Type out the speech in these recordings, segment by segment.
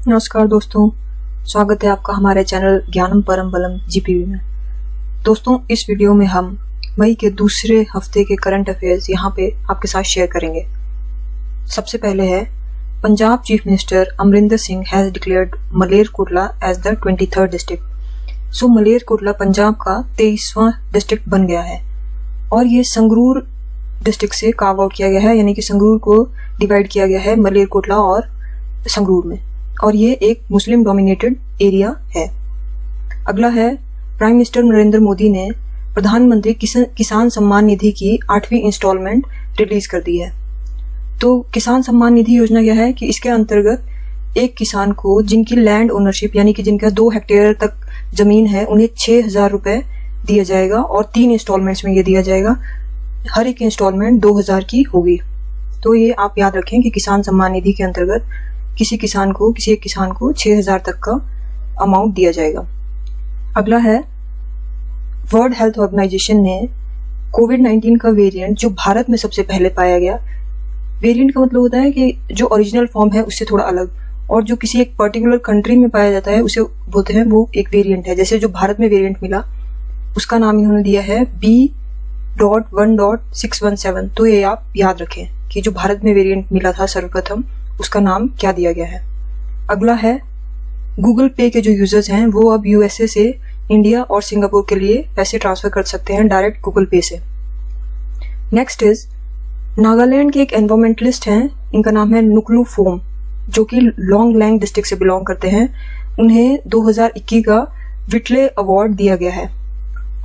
नमस्कार दोस्तों, स्वागत है आपका हमारे चैनल ज्ञानम परम बलम जीपीवी में। दोस्तों, इस वीडियो में हम मई के दूसरे हफ्ते के करंट अफेयर्स यहाँ पे आपके साथ शेयर करेंगे। सबसे पहले है, Punjab chief minister Amarinder Singh has declared Malerkotla as the 23rd district. So Malerkotla Punjab का 23वां डिस्ट्रिक्ट बन गया है और ये संगरूर डिस्ट्रिक्ट से कार्व आउट किया गया है, यानी कि संगरूर को डिवाइड किया गया है मलेरकोटला और संगरूर में, और ये एक मुस्लिम डोमिनेटेड एरिया है। अगला है, प्राइम मिनिस्टर नरेंद्र मोदी ने प्रधानमंत्री किसान सम्मान निधि की 8वीं इंस्टॉलमेंट रिलीज कर दी है। तो किसान सम्मान निधि योजना क्या है कि इसके अंतर्गत एक किसान को जिनकी लैंड ओनरशिप यानी कि जिनका 2 हेक्टेयर तक जमीन है उन्हें 6,000 रुपए दिया जाएगा और 3 इंस्टॉलमेंट्स में ये दिया जाएगा। हर एक इंस्टॉलमेंट 2,000 की होगी। तो ये आप याद रखें कि किसान सम्मान निधि के अंतर्गत किसी एक किसान को 6,000 तक का अमाउंट दिया जाएगा। अगला है, वर्ल्ड हेल्थ ऑर्गेनाइजेशन ने कोविड-19 का वेरिएंट जो भारत में सबसे पहले पाया गया, वेरिएंट का मतलब होता है कि जो ओरिजिनल फॉर्म है उससे थोड़ा अलग, और जो किसी एक पर्टिकुलर कंट्री में पाया जाता है उसे बोलते हैं वो एक वेरिएंट है। जैसे जो भारत में वेरिएंट मिला उसका नाम इन्होंने दिया है B.1.617। तो ये आप याद रखें कि जो भारत में वेरिएंट मिला था सर्वप्रथम उसका नाम क्या दिया गया है। अगला है, गूगल पे के जो यूजर्स हैं वो अब यूएसए से इंडिया और सिंगापुर के लिए पैसे ट्रांसफर कर सकते हैं डायरेक्ट गूगल पे से। नेक्स्ट इज, नागालैंड के एक एनवायरमेंटलिस्ट हैं, इनका नाम है नुकलू फोम, जो कि लोंगलैंग डिस्ट्रिक्ट से बिलोंग करते हैं। उन्हें 2021 का विटले अवार्ड दिया गया है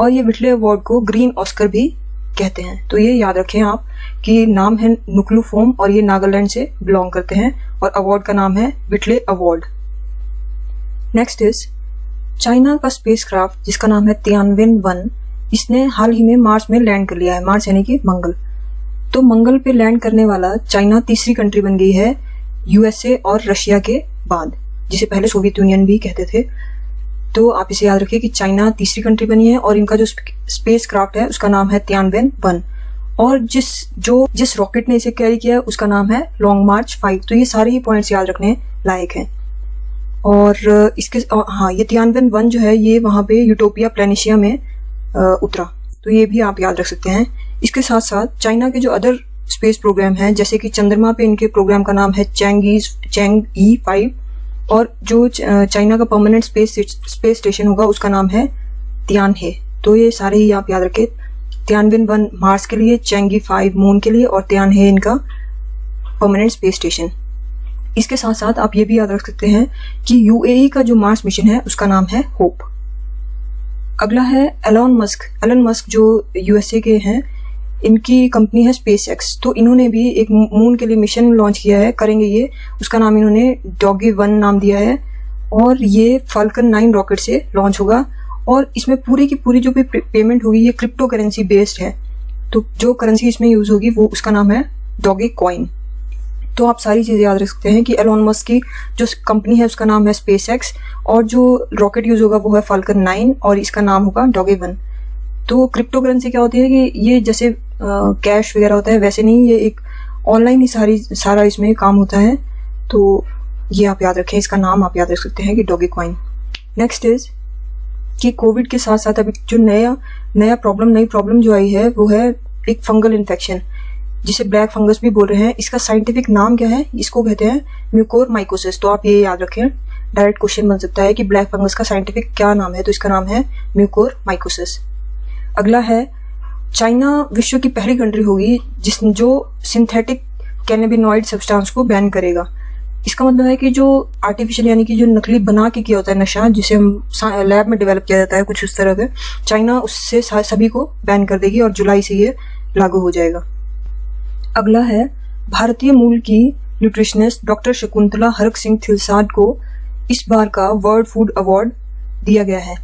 और ये विटले अवार्ड को ग्रीन ऑस्कर भी कहते हैं। तो ये याद रखें आप कि नाम है नुकलू फोम और ये नागालैंड से बिलोंग करते हैं और अवार्ड का नाम है विटले अवार्ड। नेक्स्ट इज, चाइना का स्पेसक्राफ्ट जिसका नाम है तियानवेन-1, इसने हाल ही में मार्स में लैंड कर लिया है। मार्स यानी कि मंगल। तो मंगल पे लैंड करने वाला चाइना तीसरी कंट्री बन गई है यूएसए और रशिया के बाद, जिसे पहले सोवियत यूनियन भी कहते थे। तो आप इसे याद रखिए कि चाइना तीसरी कंट्री बनी है और इनका जो स्पेस क्राफ्ट है उसका नाम है तियानवेन-1, और जिस रॉकेट ने इसे कैरी किया है उसका नाम है लॉन्ग मार्च 5। तो ये सारे ही पॉइंट्स याद रखने लायक हैं। और ये तियानवेन-1 जो है ये वहां पे यूटोपिया प्लेनेशिया में उतरा, तो ये भी आप याद रख सकते हैं। इसके साथ साथ चाइना के जो अदर स्पेस प्रोग्राम हैं, जैसे कि चंद्रमा पे इनके प्रोग्राम का नाम है चैंग-ई 5, और जो चाइना का परमानेंट स्पेस स्टेशन होगा उसका नाम है तियानहे। तो ये सारे ही आप याद रखें, तियानवेन-1 मार्स के लिए, चैंग-ई 5 मून के लिए और तियानहे इनका परमानेंट स्पेस स्टेशन। इसके साथ साथ आप ये भी याद रख सकते हैं कि यूएई का जो मार्स मिशन है उसका नाम है होप। अगला है एलन मस्क जो यूएसए के हैं, इनकी कंपनी है स्पेसएक्स। तो इन्होंने भी एक मून के लिए मिशन लॉन्च किया है, करेंगे ये, उसका नाम इन्होंने डॉगी-1 नाम दिया है और ये फाल्कन 9 रॉकेट से लॉन्च होगा। और इसमें पूरी की पूरी जो भी पेमेंट होगी ये क्रिप्टो करेंसी बेस्ड है। तो जो करेंसी इसमें यूज होगी वो उसका नाम है डॉगी कॉइन। तो आप सारी चीजें याद रख सकते हैं कि एलन मस्क की जो कंपनी है उसका नाम है स्पेसएक्स और जो रॉकेट यूज होगा वो है फाल्कन 9 और इसका नाम होगा डॉगी-1। तो क्रिप्टो करेंसी क्या होती है कि ये जैसे कैश वगैरह होता है वैसे नहीं, ये एक ऑनलाइन ही सारा इसमें काम होता है। तो ये आप याद रखें, इसका नाम आप याद रख सकते हैं कि डॉगी कॉइन। नेक्स्ट इज कि कोविड के साथ साथ अभी जो नई प्रॉब्लम जो आई है वो है एक फंगल इन्फेक्शन जिसे ब्लैक फंगस भी बोल रहे हैं। इसका साइंटिफिक नाम क्या है, इसको कहते हैं म्यूकोरमाइकोसिस। तो आप ये याद रखें, डायरेक्ट क्वेश्चन बन सकता है कि ब्लैक फंगस का साइंटिफिक क्या नाम है, तो इसका नाम है म्यूकोरमाइकोसिस। अगला है, चाइना विश्व की पहली कंट्री होगी जो सिंथेटिक कैनाबिनॉइड सब्सटेंस को बैन करेगा। इसका मतलब है कि जो आर्टिफिशियल यानी कि जो नकली बना के किया होता है नशा, जिसे हम लैब में डेवलप किया जाता है कुछ उस तरह का, चाइना उससे सभी को बैन कर देगी और जुलाई से ये लागू हो जाएगा। अगला है, भारतीय मूल की न्यूट्रिशनिस्ट डॉक्टर शकुंतला हरक सिंह थिलसाड को इस बार का वर्ल्ड फूड अवार्ड दिया गया है।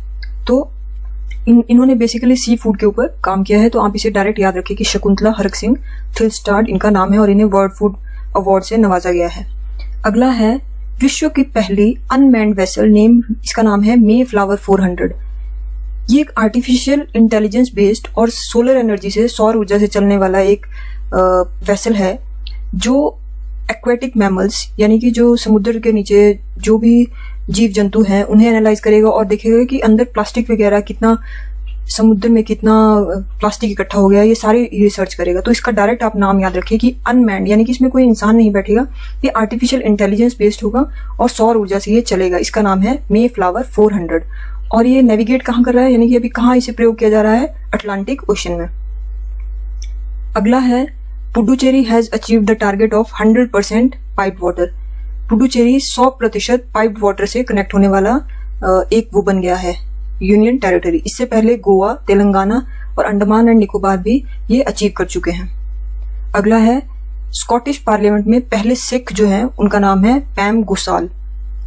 तो इन्होंने बेसिकली सी फूड के ऊपर काम किया है। तो आप इसे डायरेक्ट याद रखिए कि शकुंतला हरक सिंह थिलसाड इनका नाम है और इन्हें वर्ल्ड फूड अवार्ड से नवाजा गया है। अगला है, विश्व की पहली अनमैन्ड वेसल इसका नाम है मे फ्लावर 400। ये एक आर्टिफिशियल इंटेलिजेंस बेस्ड और सोलर एनर्जी से, सौर ऊर्जा से चलने वाला एक वेसल है जो एक्वेटिक मैमल्स यानी कि जो समुद्र के नीचे जो भी जीव जंतु हैं उन्हें एनालाइज करेगा और देखेगा कि अंदर प्लास्टिक वगैरह कितना, समुद्र में कितना प्लास्टिक इकट्ठा हो गया, ये सारे रिसर्च करेगा। तो इसका डायरेक्ट आप नाम याद रखिए कि अनमैन्ड, यानी कि इसमें कोई इंसान नहीं बैठेगा, ये आर्टिफिशियल इंटेलिजेंस बेस्ड होगा और सौर ऊर्जा से ये चलेगा। इसका नाम है मे फ्लावर 400 और ये नेविगेट कहाँ कर रहा है, यानी कि अभी कहाँ इसे प्रयोग किया जा रहा है, अटलांटिक ओशन में। अगला है Puducherry has achieved the target of 100% piped water. Puducherry 100% piped water से कनेक्ट होने वाला एक वो बन गया है यूनियन टेरिटरी। इससे पहले गोवा, तेलंगाना और अंडमान एंड निकोबार भी ये अचीव कर चुके हैं। अगला है स्कॉटिश पार्लियामेंट में पहले सिख जो है उनका नाम है पैम गुसाल।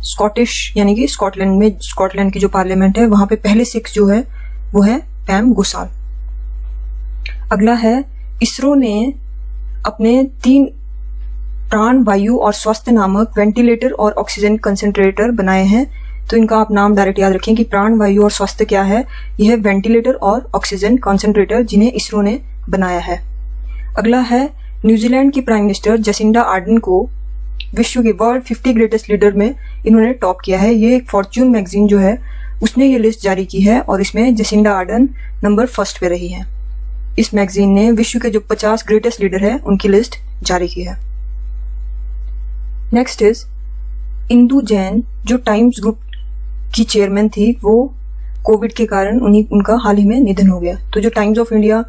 स्कॉटिश यानी कि स्कॉटलैंड में, स्कॉटलैंड की जो पार्लियामेंट है वहां पे पहले सिख जो है वो है पैम गुसाल। अगला है इसरो ने अपने 3 प्राण, वायु और स्वास्थ्य नामक वेंटिलेटर और ऑक्सीजन कंसंट्रेटर बनाए हैं। तो इनका आप नाम डायरेक्ट याद रखें कि प्राण, वायु और स्वास्थ्य क्या है, यह है वेंटिलेटर और ऑक्सीजन कंसंट्रेटर जिन्हें इसरो ने बनाया है। अगला है न्यूजीलैंड की प्राइम मिनिस्टर जसिंडा आर्डन को विश्व के वर्ल्ड 50 ग्रेटेस्ट लीडर में इन्होंने टॉप किया है। ये एक फॉर्च्यून मैगजीन जो है उसने ये लिस्ट जारी की है और इसमें जसिंडा आर्डन नंबर 1 पे रही है। इस मैगजीन ने विश्व के जो 50 ग्रेटेस्ट लीडर है उनकी लिस्ट जारी की है। नेक्स्ट इज इंदु जैन जो टाइम्स ग्रुप की चेयरमैन थी, वो कोविड के कारण उनका हाल ही में निधन हो गया। तो जो टाइम्स ऑफ इंडिया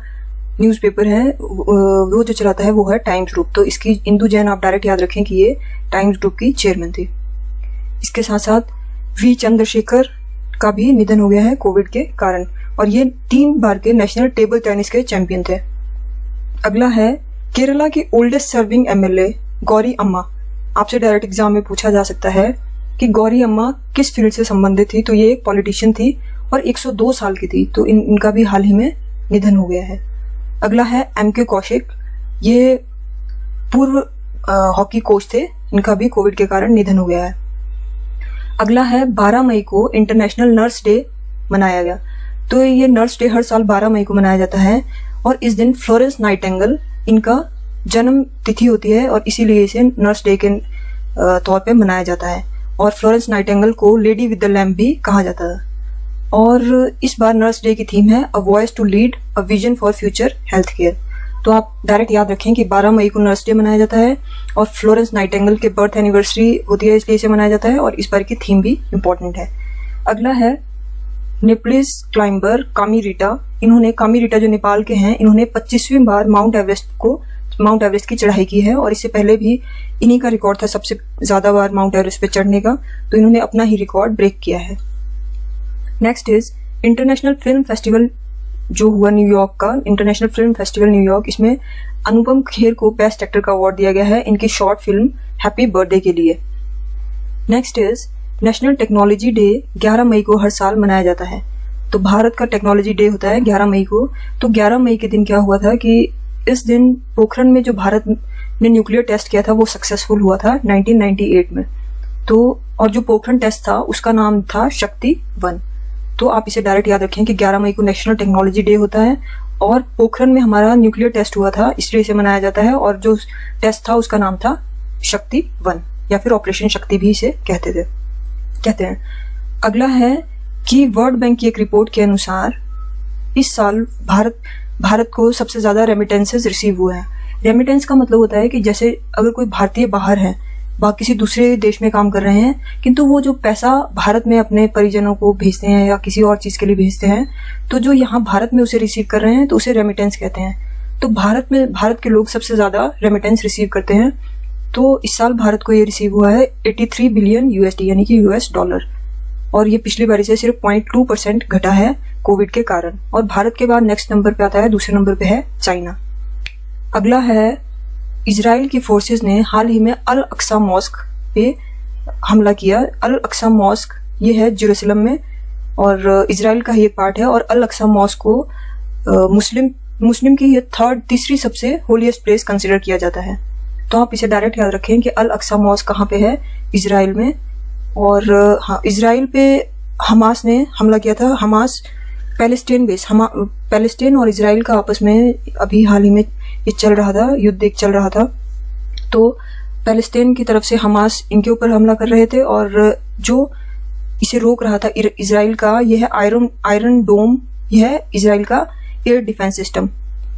न्यूज़पेपर है वो जो चलाता है वो है टाइम्स ग्रुप। तो इसकी इंदु जैन आप डायरेक्ट याद रखें कि ये टाइम्स ग्रुप की चेयरमैन थी। इसके साथ साथ वी चंद्रशेखर का भी निधन हो गया है कोविड के कारण और ये 3 बार के नेशनल टेबल टेनिस के चैंपियन थे। अगला है केरला की ओल्डेस्ट सर्विंग एमएलए गौरी अम्मा। आपसे डायरेक्ट एग्जाम में पूछा जा सकता है कि गौरी अम्मा किस फील्ड से संबंधित थी। तो ये एक पॉलिटिशियन थी और 102 साल की थी। तो इनका भी हाल ही में निधन हो गया है। अगला है एमके कौशिक, ये पूर्व हॉकी कोच थे, इनका भी कोविड के कारण निधन हो गया है। अगला है 12 मई को इंटरनेशनल नर्स डे मनाया गया। तो ये नर्स डे हर साल 12 मई को मनाया जाता है और इस दिन फ्लोरेंस नाइटिंगेल इनका जन्म तिथि होती है और इसीलिए इसे नर्स डे के तौर पे मनाया जाता है। और फ्लोरेंस नाइटिंगेल को लेडी विद द लैम्प भी कहा जाता है। और इस बार नर्स डे की थीम है a voice to lead a vision for future health care. तो आप डायरेक्ट याद रखें कि 12 मई को नर्स डे मनाया जाता है और फ्लोरेंस नाइटिंगेल के बर्थ एनिवर्सरी होती है इसलिए इसे मनाया जाता है और इस बार की थीम भी इम्पोर्टेंट है। अगला है नेपलिस क्लाइंबर कामीरीटा। इन्होंने कामीरीटा जो नेपाल के हैं, इन्होंने 25वीं बार माउंट एवरेस्ट की चढ़ाई की है और इससे पहले भी इन्हीं का रिकॉर्ड था सबसे ज्यादा बार माउंट एवरेस्ट पे चढ़ने का। तो इन्होंने अपना ही रिकॉर्ड ब्रेक किया है। Next is international film festival जो हुआ न्यूयॉर्क का, इंटरनेशनल फिल्म फेस्टिवल न्यूयॉर्क। इसमें अनुपम खेर को बेस्ट एक्टर का अवार्ड दिया गया है इनकी शॉर्ट फिल्म हैप्पी बर्थडे के लिए। Next is national technology day 11 मई को हर साल मनाया जाता है। तो भारत का टेक्नोलॉजी डे होता है 11 मई को। तो 11 मई के दिन क्या हुआ था कि इस दिन पोखरण में जो भारत ने न्यूक्लियर टेस्ट किया था वो सक्सेसफुल हुआ था 1998 में। तो और जो पोखरण टेस्ट था उसका नाम था शक्ति 1। तो आप इसे डायरेक्ट याद रखें कि 11 मई को नेशनल टेक्नोलॉजी डे होता है और पोखरण में हमारा न्यूक्लियर टेस्ट हुआ था इसलिए इसे मनाया जाता है और जो टेस्ट था उसका नाम था शक्ति 1 या फिर ऑपरेशन शक्ति भी इसे कहते हैं। अगला है कि वर्ल्ड बैंक की एक रिपोर्ट के अनुसार इस साल भारत को सबसे ज्यादा रेमिटेंसेस रिसीव हुए हैं। रेमिटेंस का मतलब होता है कि जैसे अगर कोई भारतीय बाहर है, किसी दूसरे देश में काम कर रहे हैं, किंतु वो जो पैसा भारत में अपने परिजनों को भेजते हैं या किसी और चीज के लिए भेजते हैं, तो जो यहाँ भारत में उसे रिसीव कर रहे हैं तो उसे रेमिटेंस कहते हैं। तो भारत के लोग सबसे ज्यादा रेमिटेंस रिसीव करते हैं। तो इस साल भारत को ये रिसीव हुआ है 83 बिलियन USD यानी कि US डॉलर और ये पिछली बारी से सिर्फ 0.2% घटा है कोविड के कारण। और भारत के बाद नेक्स्ट नंबर पे आता है, दूसरे नंबर पे है चाइना। अगला है इजराइल की फोर्सेस ने हाल ही में अल अक्सा मॉस्क पे हमला किया। अल अक्सा मॉस्क ये है जेरूसलम में और इजराइल का ही एक पार्ट है और अल अक्सा मॉस्क को मुस्लिम की ये तीसरी सबसे होलीएस्ट प्लेस कंसिडर किया जाता है। तो आप इसे डायरेक्ट याद रखें कि अल अक्सा मॉस्क कहाँ पे है, इजराइल में। और हाँ, इजराइल पे हमास ने हमला किया था। हमास पैलेस्टीन और इजराइल का आपस में अभी हाल ही में ये चल रहा था, युद्ध एक चल रहा था। तो पैलेस्टाइन की तरफ से हमास इनके ऊपर हमला कर रहे थे, और जो इसे रोक रहा था इजराइल का, यह है आयरन डोम, यह है इजराइल का एयर डिफेंस सिस्टम,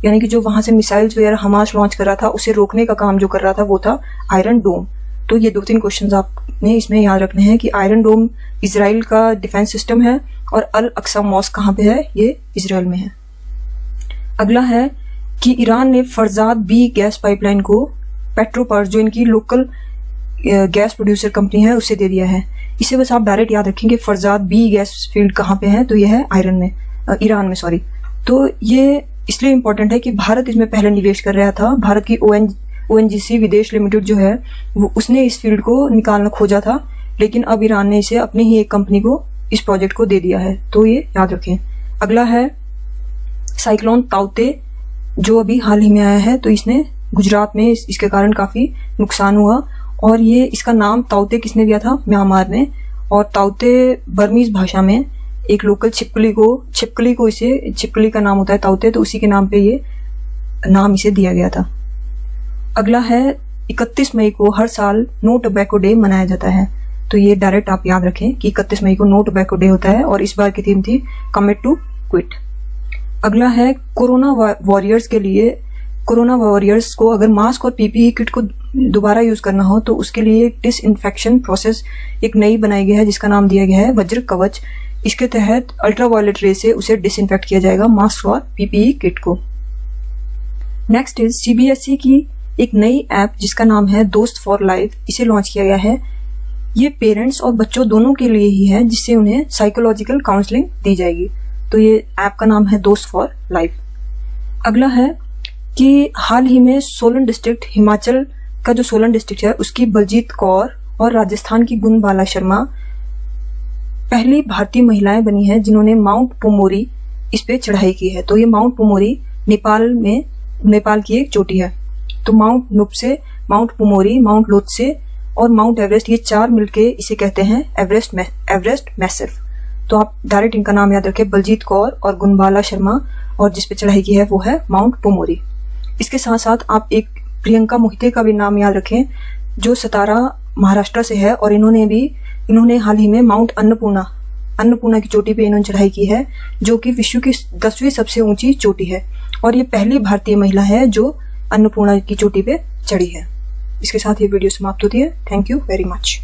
यानी कि जो वहां से मिसाइल्स वगैरह हमास लॉन्च कर रहा था उसे रोकने का काम जो कर रहा था वो था आयरन डोम। तो ये 2-3 क्वेश्चंस आपने इसमें याद रखने हैं कि आयरन डोम इजराइल का डिफेंस सिस्टम है और अल अक्सा मॉस्क कहाँ पे है, ये इजराइल में है। अगला है कि ईरान ने फरजाद बी गैस पाइपलाइन को पेट्रोपार्स, जो इनकी लोकल गैस प्रोड्यूसर कंपनी है, उससे दे दिया है। इसे बस आप डायरेक्ट याद रखेंगे फरजाद बी गैस फील्ड कहाँ पे है, तो यह है ईरान में सॉरी। तो ये इसलिए इम्पोर्टेंट है कि भारत इसमें पहले निवेश कर रहा था। भारत की ONGC विदेश लिमिटेड जो है वो उसने इस फील्ड को निकालना खोजा था, लेकिन अब ईरान ने इसे अपनी ही एक कंपनी को इस प्रोजेक्ट को दे दिया है, तो ये याद रखें। अगला है साइक्लोन ताउते, जो अभी हाल ही में आया है, तो इसने गुजरात में इसके कारण काफी नुकसान हुआ, और ये इसका नाम ताउते किसने दिया था, म्यांमार ने। और ताउते बर्मीज भाषा में एक लोकल छिपकली को इसे छिपकली का नाम होता है ताउते, तो उसी के नाम पे ये नाम इसे दिया गया था। अगला है 31 मई को हर साल नो टोबैको डे मनाया जाता है, तो ये डायरेक्ट आप याद रखें कि 31 मई को नो टोबैको डे होता है, और इस बार की थीम थी कमिट टू क्विट। अगला है कोरोना वॉरियर्स को अगर मास्क और PPE किट को दोबारा यूज करना हो तो उसके लिए डिसइंफेक्शन प्रोसेस एक नई बनाई गई है जिसका नाम दिया गया है वज्र कवच। इसके तहत अल्ट्रावायलेट रे से उसे डिसइंफेक्ट किया जाएगा, मास्क और PPE किट को। नेक्स्ट इज CBSE की एक नई ऐप जिसका नाम है दोस्त फॉर लाइफ, इसे लॉन्च किया गया है। ये पेरेंट्स और बच्चों दोनों के लिए ही है, जिससे उन्हें साइकोलॉजिकल काउंसलिंग दी जाएगी। तो ये ऐप का नाम है दोस्त फॉर लाइफ। अगला है कि हाल ही में सोलन डिस्ट्रिक्ट, हिमाचल का जो सोलन डिस्ट्रिक्ट है उसकी बलजीत कौर और राजस्थान की गुणबाला शर्मा पहली भारतीय महिलाएं बनी हैं जिन्होंने माउंट पोमोरी इस पे चढ़ाई की है। तो ये माउंट पोमोरी नेपाल की एक चोटी है। तो माउंट नुप्से, माउंट पोमोरी, माउंट लोत्से और माउंट एवरेस्ट, ये 4 मिलके इसे कहते हैं एवरेस्ट मैसिव। तो आप डायरेक्ट इनका नाम याद रखें, बलजीत कौर और गुणबाला शर्मा, और जिस पे चढ़ाई की है वो है माउंट पोमोरी। इसके साथ साथ आप एक प्रियंका मोहिते का भी नाम याद रखें जो सतारा महाराष्ट्र से है, और इन्होंने हाल ही में माउंट अन्नपूर्णा की चोटी पे इन्होंने चढ़ाई की है, जो कि विश्व की 10वीं सबसे ऊंची चोटी है, और ये पहली भारतीय महिला है जो अन्नपूर्णा की चोटी पे चढ़ी है। इसके साथ ये वीडियो समाप्त होती है। Thank you very much.